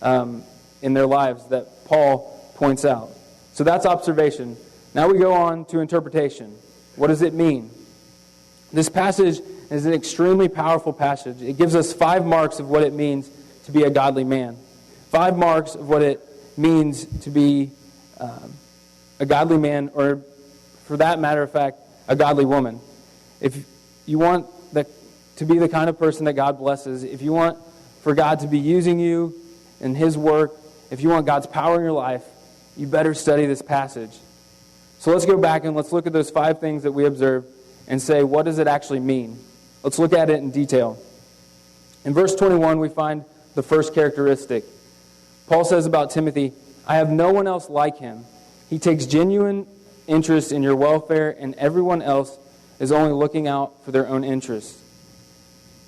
in their lives that Paul points out. So that's observation. Now we go on to interpretation. What does it mean? This passage is an extremely powerful passage. It gives us 5 marks of what it means to be a godly man. 5 marks of what it means to be a godly man, or for that matter of fact, a godly woman. If you want to be the kind of person that God blesses, if you want for God to be using you in His work, if you want God's power in your life, you better study this passage. So let's go back and let's look at those 5 things that we observed and say, what does it actually mean? Let's look at it in detail. In verse 21, we find the first characteristic. Paul says about Timothy, I have no one else like him. He takes genuine interest in your welfare, and everyone else is only looking out for their own interests.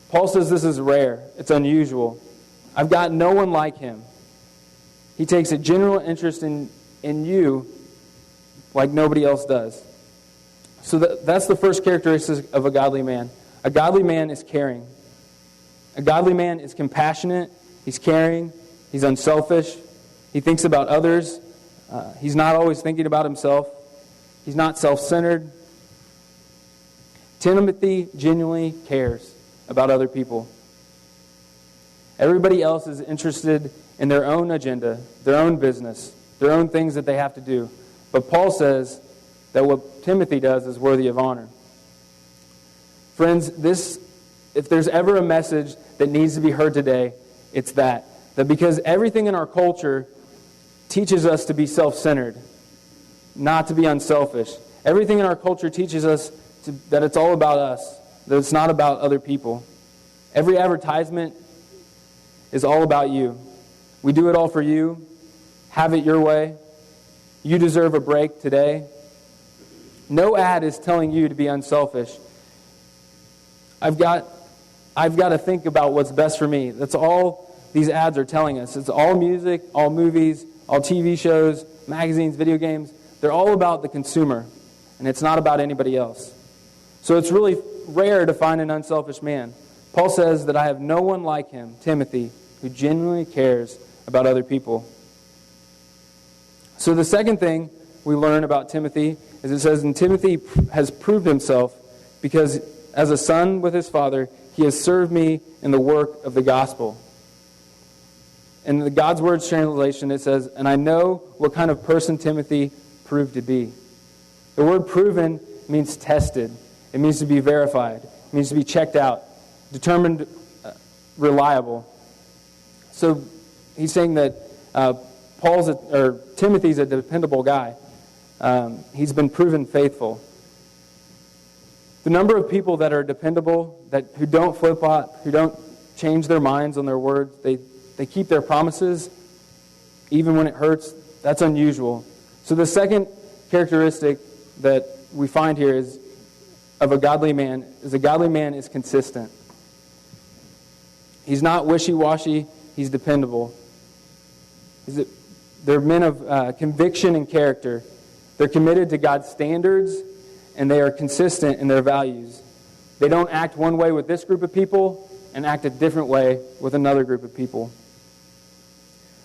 Paul says this is rare. It's unusual. I've got no one like him. He takes a genuine interest in you like nobody else does. So that's the first characteristic of a godly man. A godly man is caring. A godly man is compassionate. He's caring. He's unselfish. He thinks about others. He's not always thinking about himself. He's not self-centered. Timothy genuinely cares about other people. Everybody else is interested in their own agenda, their own business, their own things that they have to do. But Paul says that what Timothy does is worthy of honor. Friends, if there's ever a message that needs to be heard today, it's that because everything in our culture teaches us to be self-centered, not to be unselfish. Everything in our culture teaches us that it's all about us, that it's not about other people. Every advertisement is all about you. We do it all for you. Have it your way. You deserve a break today. No ad is telling you to be unselfish. I've got to think about what's best for me. That's all these ads are telling us. It's all music, all movies, all TV shows, magazines, video games. They're all about the consumer, and it's not about anybody else. So it's really rare to find an unselfish man. Paul says that I have no one like him, Timothy, who genuinely cares about other people. So the second thing we learn about Timothy is it says, and Timothy has proved himself because as a son with his father, he has served me in the work of the gospel. In the God's Word translation, it says, and I know what kind of person Timothy proved to be. The word proven means tested. It means to be verified. It means to be checked out, determined, reliable. So he's saying that Timothy's a dependable guy. He's been proven faithful. The number of people that are dependable, who don't flip-flop, who don't change their minds on their words, they keep their promises even when it hurts, that's unusual. So the second characteristic that we find here is a godly man is consistent. He's not wishy-washy, he's dependable. They're men of conviction and character. They're committed to God's standards, and they are consistent in their values. They don't act one way with this group of people and act a different way with another group of people.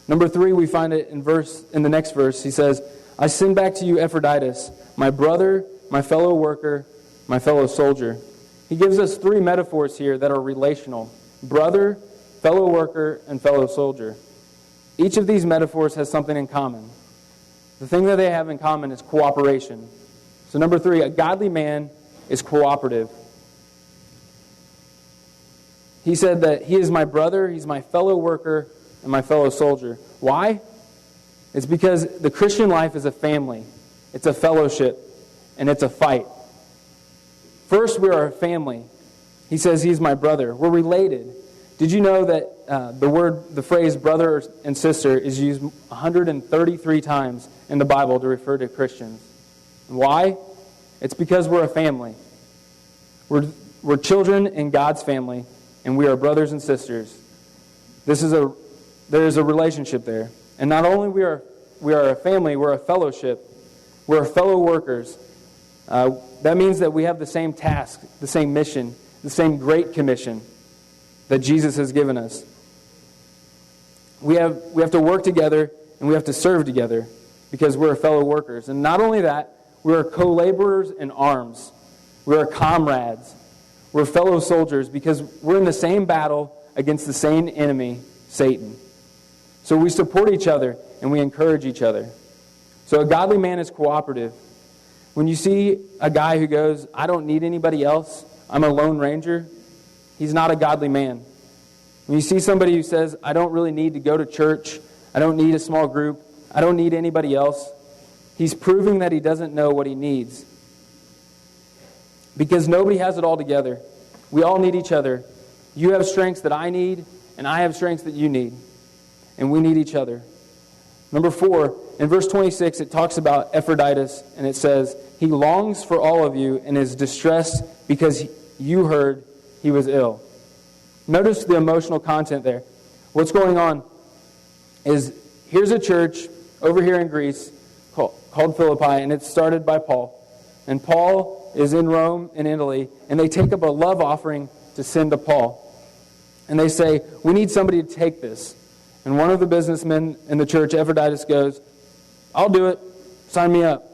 Number 3, we find it in the next verse. He says, I send back to you Epaphroditus, my brother, my fellow worker, my fellow soldier. He gives us 3 metaphors here that are relational. Brother, fellow worker, and fellow soldier. Each of these metaphors has something in common. The thing that they have in common is cooperation. So number 3, a godly man is cooperative. He said that he is my brother, he's my fellow worker, and my fellow soldier. Why? It's because the Christian life is a family. It's a fellowship, and it's a fight. First, we are a family. He says he's my brother. We're related. Did you know that the phrase brother and sister is used 133 times in the Bible to refer to Christians? Why? It's because we're a family. We're children in God's family, and we are brothers and sisters. There is a relationship there. And not only we are a family, we're a fellowship. We're fellow workers. That means that we have the same task, the same mission, the same great commission that Jesus has given us. we have to work together and we have to serve together because we're fellow workers. And not only that, we are co-laborers in arms. We are comrades. We're fellow soldiers because we're in the same battle against the same enemy, Satan. So we support each other and we encourage each other. So a godly man is cooperative. When you see a guy who goes, I don't need anybody else, I'm a lone ranger, he's not a godly man. When you see somebody who says, I don't really need to go to church, I don't need a small group, I don't need anybody else, he's proving that he doesn't know what he needs. Because nobody has it all together. We all need each other. You have strengths that I need, and I have strengths that you need. And we need each other. Number 4, in verse 26, it talks about Epaphroditus, and it says, he longs for all of you and is distressed because you heard he was ill. Notice the emotional content there. What's going on is, here's a church over here in Greece called Philippi, and it's started by Paul. And Paul is in Rome, in Italy, and they take up a love offering to send to Paul. And they say, we need somebody to take this. And one of the businessmen in the church, Epaphroditus, goes, I'll do it. Sign me up.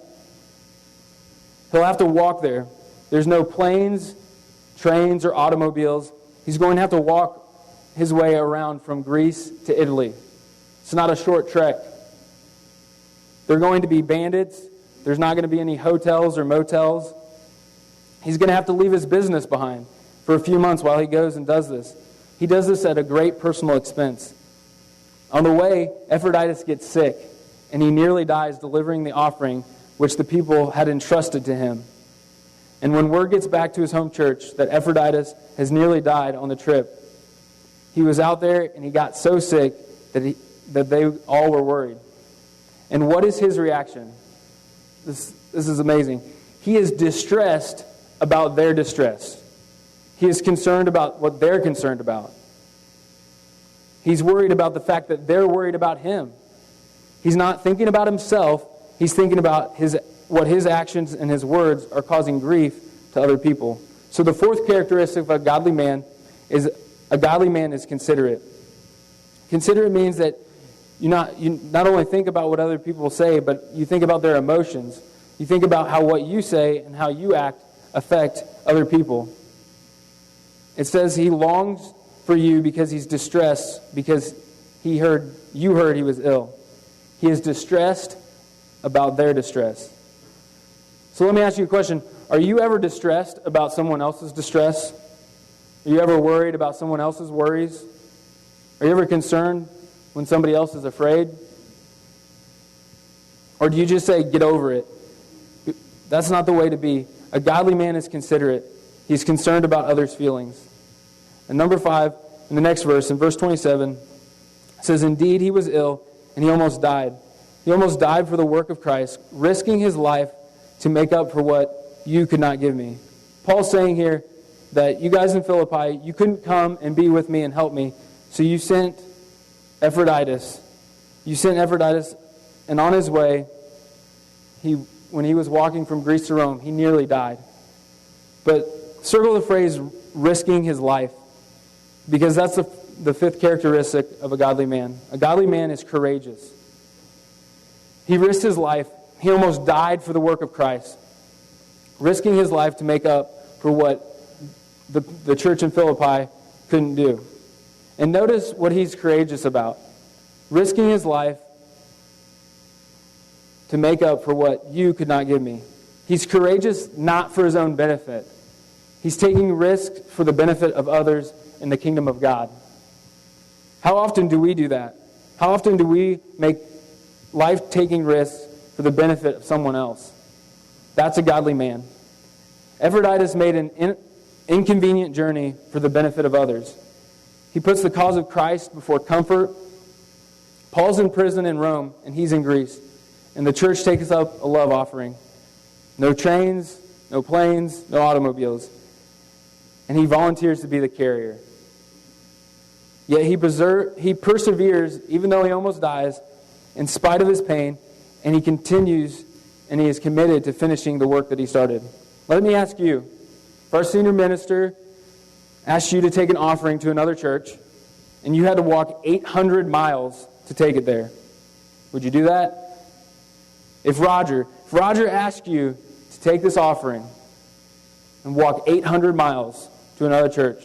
He'll have to walk there. There's no planes, trains, or automobiles. He's going to have to walk his way around from Greece to Italy. It's not a short trek. They're going to be bandits. There's not going to be any hotels or motels. He's going to have to leave his business behind for a few months while he goes and does this. He does this at a great personal expense. On the way, Epaphroditus gets sick, and he nearly dies delivering the offering which the people had entrusted to him. And when word gets back to his home church that Epaphroditus has nearly died on the trip, he was out there and he got so sick that they all were worried. And what is his reaction? This is amazing. He is distressed about their distress. He is concerned about what they're concerned about. He's worried about the fact that they're worried about him. He's not thinking about himself. He's thinking about what his actions and his words are causing grief to other people. So the 4th characteristic of a godly man is considerate. Considerate means that you not only think about what other people say, but you think about their emotions. You think about how what you say and how you act affect other people. It says he longs for you because he's distressed because you heard he was ill. He is distressed about their distress. So let me ask you a question. Are you ever distressed about someone else's distress? Are you ever worried about someone else's worries? Are you ever concerned when somebody else is afraid? Or do you just say, get over it? That's not the way to be. A godly man is considerate. He's concerned about others' feelings. And number 5, in the next verse, in verse 27, it says, indeed he was ill, and he almost died. He almost died for the work of Christ, risking his life to make up for what you could not give me. Paul's saying here that you guys in Philippi, you couldn't come and be with me and help me, so you sent Epaphroditus. You sent Epaphroditus, and on his way, when he was walking from Greece to Rome, he nearly died. But circle the phrase, risking his life, because that's the 5th characteristic of a godly man. A godly man is courageous. He risked his life. He almost died for the work of Christ, risking his life to make up for what the church in Philippi couldn't do. And notice what he's courageous about. Risking his life to make up for what you could not give me. He's courageous not for his own benefit. He's taking risks for the benefit of others in the kingdom of God. How often do we do that? How often do we make life-taking risks for the benefit of someone else? That's a godly man. Epaphroditus made an inconvenient journey for the benefit of others. He puts the cause of Christ before comfort. Paul's in prison in Rome, and he's in Greece. And the church takes up a love offering. No trains, no planes, no automobiles. And he volunteers to be the carrier. Yet he perseveres, even though he almost dies, in spite of his pain, and he continues, and he is committed to finishing the work that he started. Let me ask you, if our senior minister asked you to take an offering to another church, and you had to walk 800 miles to take it there, would you do that? If Roger asked you to take this offering and walk 800 miles to another church,